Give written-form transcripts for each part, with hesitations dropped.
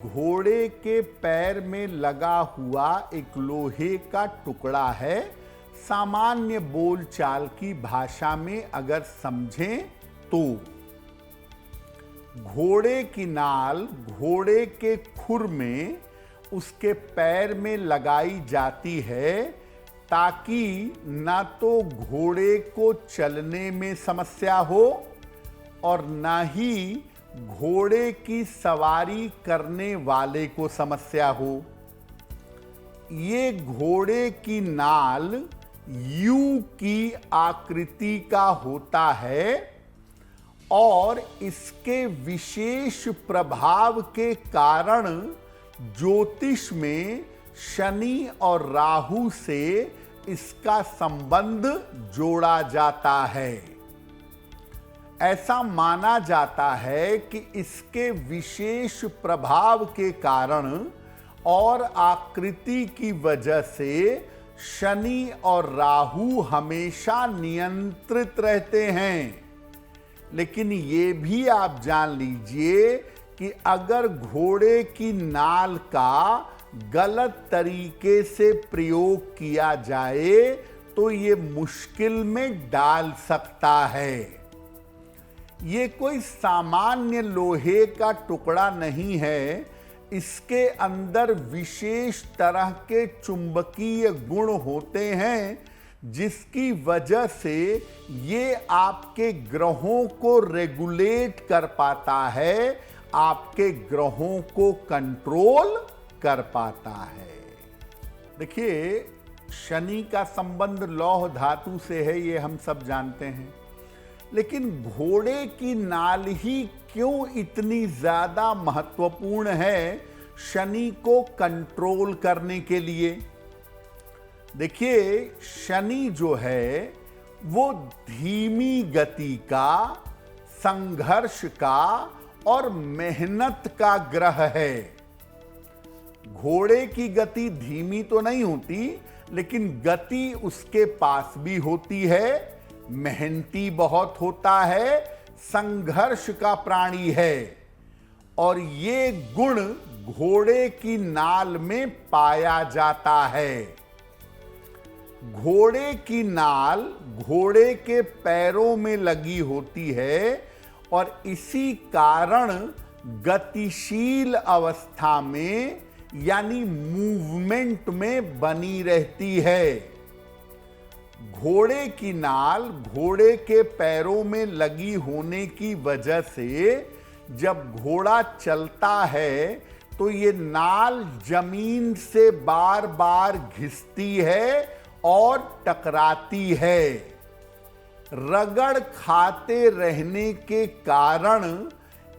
घोड़े के पैर में लगा हुआ एक लोहे का टुकड़ा है। सामान्य बोलचाल की भाषा में अगर समझें तो घोड़े की नाल घोड़े के खुर में उसके पैर में लगाई जाती है ताकि ना तो घोड़े को चलने में समस्या हो और ना ही घोड़े की सवारी करने वाले को समस्या हो। ये घोड़े की नाल यू की आकृति का होता है और इसके विशेष प्रभाव के कारण ज्योतिष में शनि और राहु से इसका संबंध जोड़ा जाता है। ऐसा माना जाता है कि इसके विशेष प्रभाव के कारण और आकृति की वजह से शनि और राहु हमेशा नियंत्रित रहते हैं। लेकिन ये भी आप जान लीजिए कि अगर घोड़े की नाल का गलत तरीके से प्रयोग किया जाए तो ये मुश्किल में डाल सकता है। ये कोई सामान्य लोहे का टुकड़ा नहीं है, इसके अंदर विशेष तरह के चुंबकीय गुण होते हैं जिसकी वजह से ये आपके ग्रहों को रेगुलेट कर पाता है, आपके ग्रहों को कंट्रोल कर पाता है। देखिए, शनि का संबंध लौह धातु से है, ये हम सब जानते हैं। लेकिन घोड़े की नाल ही क्यों इतनी ज्यादा महत्वपूर्ण है शनि को कंट्रोल करने के लिए? देखिए, शनि जो है वो धीमी गति का, संघर्ष का और मेहनत का ग्रह है। घोड़े की गति धीमी तो नहीं होती, लेकिन गति उसके पास भी होती है, मेहनती बहुत होता है, संघर्ष का प्राणी है और ये गुण घोड़े की नाल में पाया जाता है। घोड़े की नाल घोड़े के पैरों में लगी होती है और इसी कारण गतिशील अवस्था में यानी मूवमेंट में बनी रहती है। घोड़े की नाल घोड़े के पैरों में लगी होने की वजह से जब घोड़ा चलता है तो ये नाल जमीन से बार बार घिसती है और टकराती है। रगड़ खाते रहने के कारण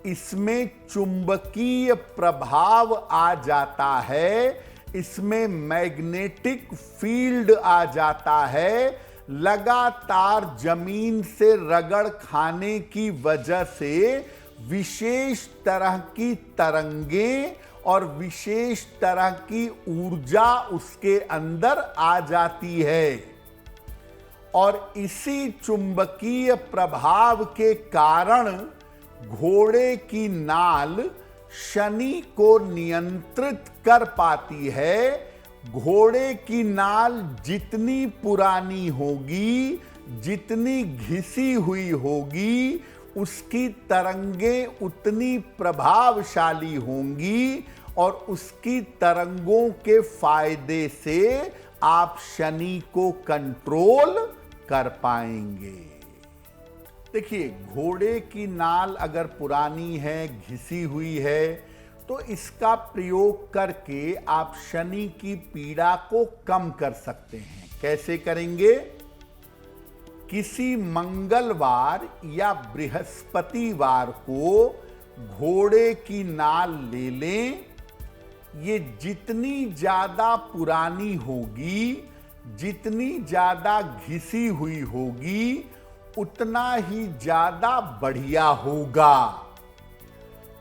इसमें चुंबकीय प्रभाव आ जाता है, इसमें मैग्नेटिक फील्ड आ जाता है। लगातार जमीन से रगड़ खाने की वजह से विशेष तरह की तरंगें और विशेष तरह की ऊर्जा उसके अंदर आ जाती है और इसी चुंबकीय प्रभाव के कारण घोड़े की नाल शनि को नियंत्रित कर पाती है। घोड़े की नाल जितनी पुरानी होगी, जितनी घिसी हुई होगी, उसकी तरंगें उतनी प्रभावशाली होंगी और उसकी तरंगों के फायदे से आप शनि को कंट्रोल कर पाएंगे। देखिए, घोड़े की नाल अगर पुरानी है, घिसी हुई है, तो इसका प्रयोग करके आप शनि की पीड़ा को कम कर सकते हैं। कैसे करेंगे? किसी मंगलवार या बृहस्पतिवार को घोड़े की नाल ले लें। ये जितनी ज्यादा पुरानी होगी, जितनी ज्यादा घिसी हुई होगी, उतना ही ज्यादा बढ़िया होगा।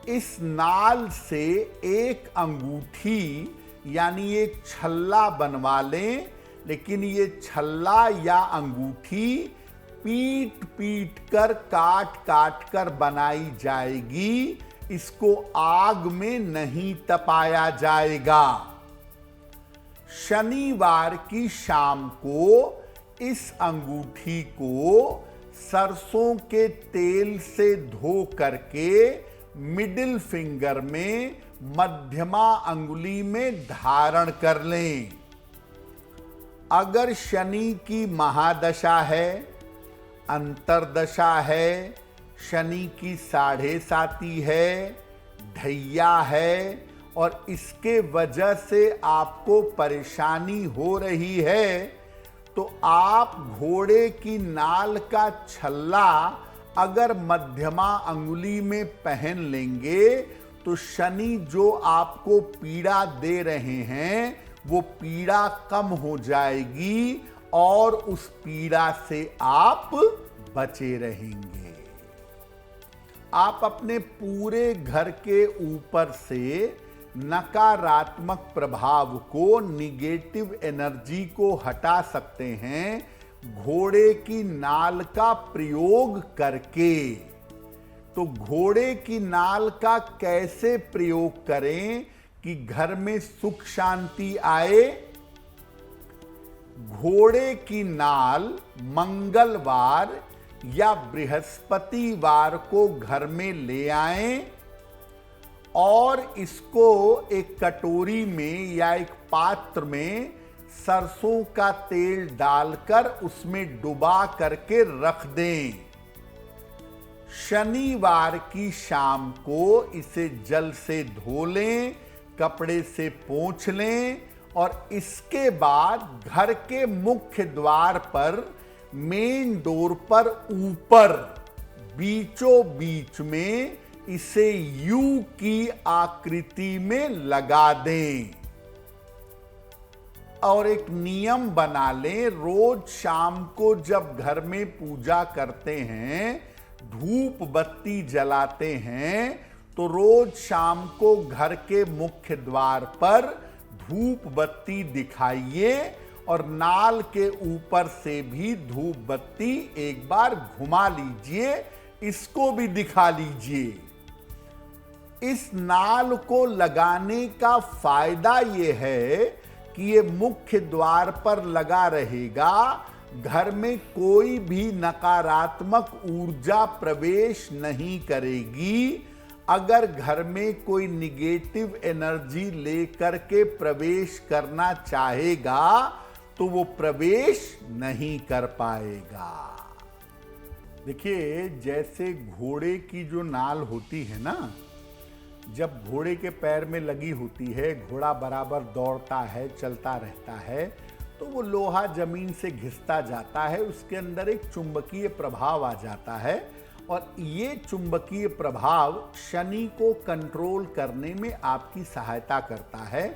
इस नाल से एक अंगूठी यानी एक छल्ला बनवा लें, लेकिन ये छल्ला या अंगूठी पीट पीट कर काट काट कर बनाई जाएगी। इसको आग में नहीं तपाया जाएगा। शनिवार की शाम को इस अंगूठी को सरसों के तेल से धो करके मिडिल फिंगर में मध्यमा अंगुली में धारण कर लें। अगर शनि की महादशा है, अंतरदशा है, शनि की 7.5 है, ढैया है और इसके वजह से आपको परेशानी हो रही है, तो आप घोड़े की नाल का छल्ला अगर मध्यमा अंगुली में पहन लेंगे तो शनि जो आपको पीड़ा दे रहे हैं वो पीड़ा कम हो जाएगी और उस पीड़ा से आप बचे रहेंगे। आप अपने पूरे घर के ऊपर से नकारात्मक प्रभाव को, निगेटिव एनर्जी को हटा सकते हैं घोड़े की नाल का प्रयोग करके। तो घोड़े की नाल का कैसे प्रयोग करें कि घर में सुख शांति आए? घोड़े की नाल मंगलवार या बृहस्पतिवार को घर में ले आएं और इसको एक कटोरी में या एक पात्र में सरसों का तेल डालकर उसमें डुबा करके रख दें। शनिवार की शाम को इसे जल से धो लें, कपड़े से पोंछ लें और इसके बाद घर के मुख्य द्वार पर, मेन डोर पर ऊपर बीचों बीच में इसे यू की आकृति में लगा दें और एक नियम बना लें, रोज शाम को जब घर में पूजा करते हैं, धूप बत्ती जलाते हैं, तो रोज शाम को घर के मुख्य द्वार पर धूप बत्ती दिखाइए और नाल के ऊपर से भी धूप बत्ती एक बार घुमा लीजिए, इसको भी दिखा लीजिए। इस नाल को लगाने का फायदा यह है कि ये मुख्य द्वार पर लगा रहेगा, घर में कोई भी नकारात्मक ऊर्जा प्रवेश नहीं करेगी। अगर घर में कोई निगेटिव एनर्जी लेकर के प्रवेश करना चाहेगा तो वो प्रवेश नहीं कर पाएगा। देखिए, जैसे घोड़े की जो नाल होती है ना, जब घोड़े के पैर में लगी होती है, घोड़ा बराबर दौड़ता है, चलता रहता है, तो वो लोहा जमीन से घिसता जाता है, उसके अंदर एक चुंबकीय प्रभाव आ जाता है और ये चुंबकीय प्रभाव शनि को कंट्रोल करने में आपकी सहायता करता है।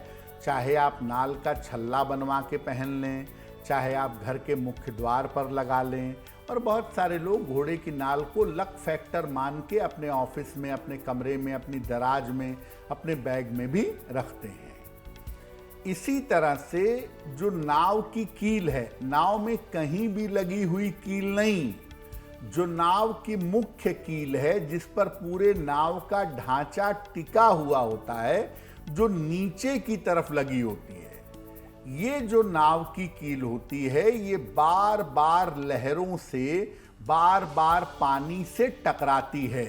चाहे आप नाल का छल्ला बनवा के पहन लें, चाहे आप घर के मुख्य द्वार पर लगा लें, और बहुत सारे लोग घोड़े की नाल को लक फैक्टर मान के अपने ऑफिस में, अपने कमरे में, अपनी दराज में, अपने बैग में भी रखते हैं। इसी तरह से जो नाव की कील है, नाव में कहीं भी लगी हुई कील नहीं, जो नाव की मुख्य कील है जिस पर पूरे नाव का ढांचा टिका हुआ होता है, जो नीचे की तरफ लगी होती है, ये जो नाव की कील होती है, ये बार बार लहरों से, बार बार पानी से टकराती है।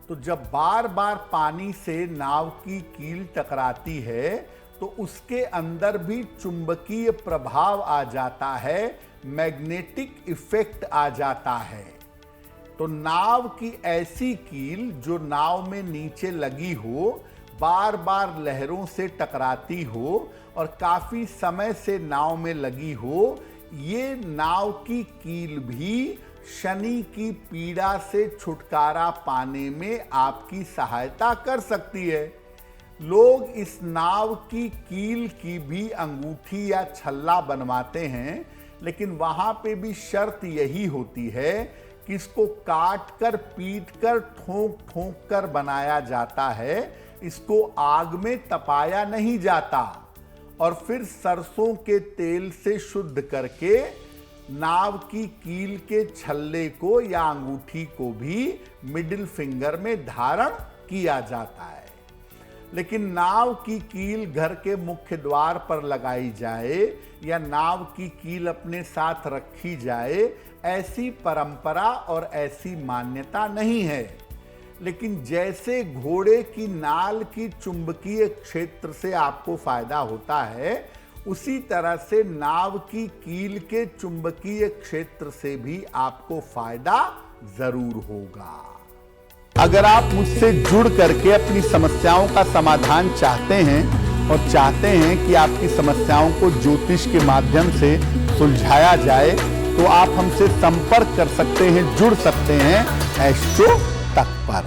तो जब बार बार पानी से नाव की कील टकराती है तो उसके अंदर भी चुंबकीय प्रभाव आ जाता है, मैग्नेटिक इफेक्ट आ जाता है। तो नाव की ऐसी कील जो नाव में नीचे लगी हो, बार बार लहरों से टकराती हो और काफी समय से नाव में लगी हो, ये नाव की कील भी शनि की पीड़ा से छुटकारा पाने में आपकी सहायता कर सकती है। लोग इस नाव की कील की भी अंगूठी या छल्ला बनवाते हैं, लेकिन वहां पे भी शर्त यही होती है कि इसको काट कर, पीट कर, ठोक ठोक कर बनाया जाता है, इसको आग में तपाया नहीं जाता और फिर सरसों के तेल से शुद्ध करके नाव की कील के छल्ले को या अंगूठी को भी मिडिल फिंगर में धारण किया जाता है। लेकिन नाव की कील घर के मुख्य द्वार पर लगाई जाए या नाव की कील अपने साथ रखी जाए, ऐसी परंपरा और ऐसी मान्यता नहीं है। लेकिन जैसे घोड़े की नाल की चुंबकीय क्षेत्र से आपको फायदा होता है, उसी तरह से नाव की कील के चुंबकीय क्षेत्र से भी आपको फायदा जरूर होगा। अगर आप मुझसे जुड़ करके अपनी समस्याओं का समाधान चाहते हैं और चाहते हैं कि आपकी समस्याओं को ज्योतिष के माध्यम से सुलझाया जाए, तो आप हमसे संपर्क कर सकते हैं, जुड़ सकते हैं एस्ट्रो तक पर।